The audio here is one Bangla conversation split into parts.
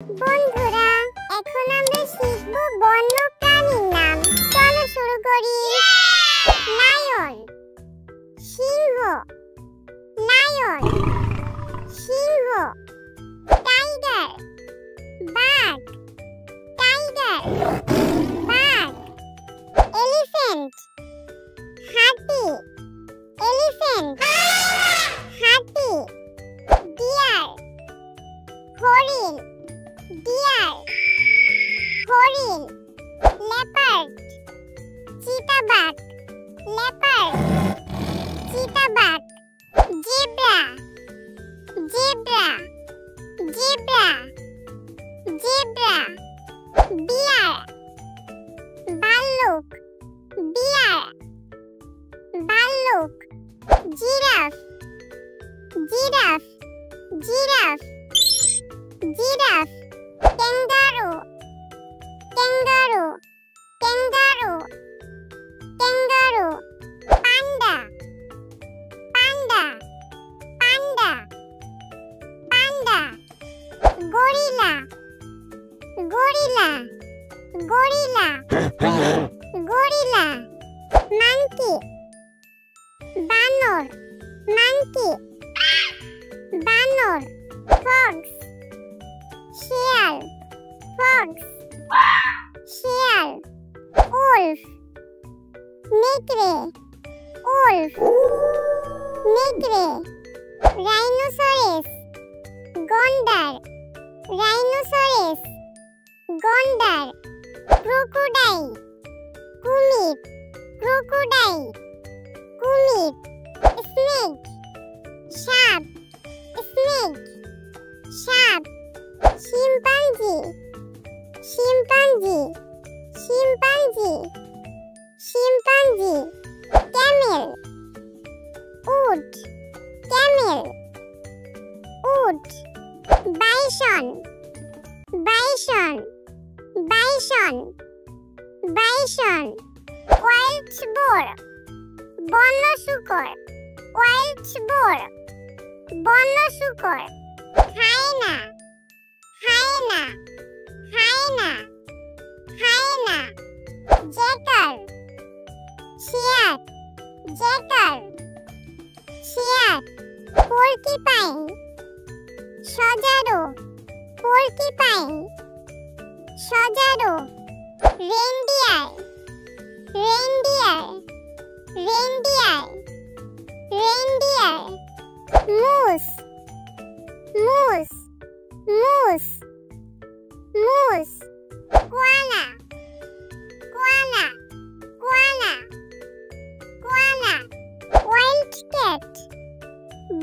বন্ধুরা, এখন আমরা শিখব বন্য প্রাণীর নাম। চলো শুরু করি। লায়ন, সিংহ, লায়ন, সিংহ। টাইগার, বাঘ, টাইগার, বাঘ। এলিফ্যান্ট, হাতি, এলিফ্যান্ট, হাতি। ডিয়ার, হরিণ, ডিয়ার, হরিণ। লেপার্ড, চিতাবাঘ, লেপার্ড, চিতাবাঘ। Zebra, zebra, zebra, zebra. Bear, ভাল্লুক, বিয়ার, ভাল্লুক। Giraffe, giraffe, giraffe, giraffe. Kangaroo, kangaroo, kangaroo, kangaroo. Panda, panda, panda, panda. Gorilla, gorilla, gorilla, gorilla. Monkey, বানর, মাংকি, বানর। ফক্স, শিয়াল, ফক্স, শিয়াল। উলফ, নেকড়ে, উলফ, নেকড়ে। রাইনোসরেস, গন্ডার, রাইনোসরেস, গন্ডার। ক্রোকোডাইল, কুমির, ক্রোকোডাইল, কুমির। স্নেক, সাপ, স্নেক, সাপ। Chimpanzee, chimpanzee, chimpanzee, chimpanzee. Camel, উট, ক্যামেল, উট। Bison, bison, bison, bison. Wild boar, বন্য শূকর, ওয়াইল্ড বোর, বন্য শূকর। হায়না, হায়না, হায়না, হায়না। জ্যাকার, শিয়াল, জ্যাকার, শিয়াল। পোর্কিপাইন, সজারু, পোর্কিপাইন, সজারু। Reindeer, reindeer, reindeer, reindeer. Moose, moose, moose, moose. Koala, koala, koala, koala. Wild cat,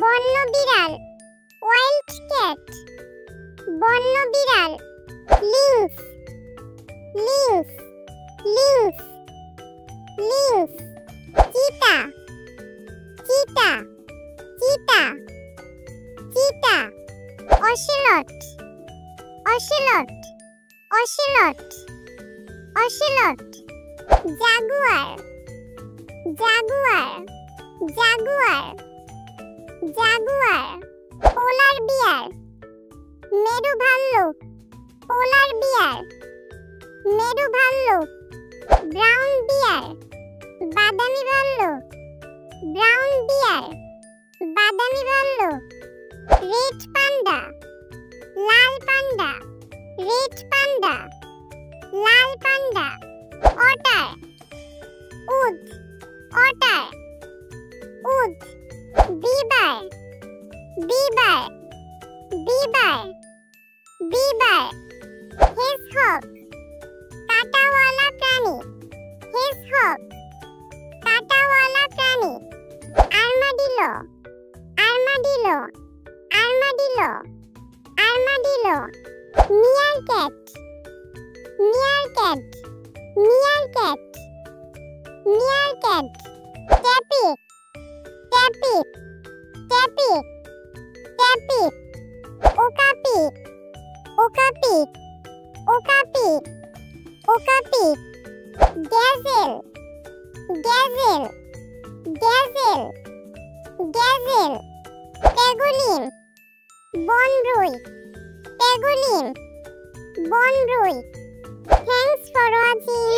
বন্য বিড়াল, ওয়াইল্ড ক্যাট, বন্য বিড়াল। Lynx, lynx, lynx, lynx. Cheetah, cheetah, cheetah, cheetah. Ocelot, ocelot, ocelot, ocelot. Jaguar, jaguar, jaguar, jaguar. Polar bear, মেরু ভাল্লুক, পোলার বিয়ার, মেরু ভাল্লুক। ব্রাউন বিয়ার, বাদামি ভাল্লুক, ব্রাউন বিয়ার, বাদামি ভাল্লুক। রেড পান্ডা, লাল পান্ডা, রেড পান্ডা, লাল পান্ডা। অটার, উট, অটার, উট। Beaver, beaver, beaver, beaver. Hedgehog, কাঁটাওয়ালা প্রাণী, হেজহগ, কাঁটাওয়ালা প্রাণী। Armadillo, armadillo, armadillo, armadillo. Meerkat, meerkat, meerkat, meerkat. Tapir, tapir, tapir, tapir. Okapi, okapi, okapi, okapi. Gazelle, gazelle, gazelle, gazelle. Pangolin, বনরুই, পেগুলিন, বনরুই। Thanks for watching.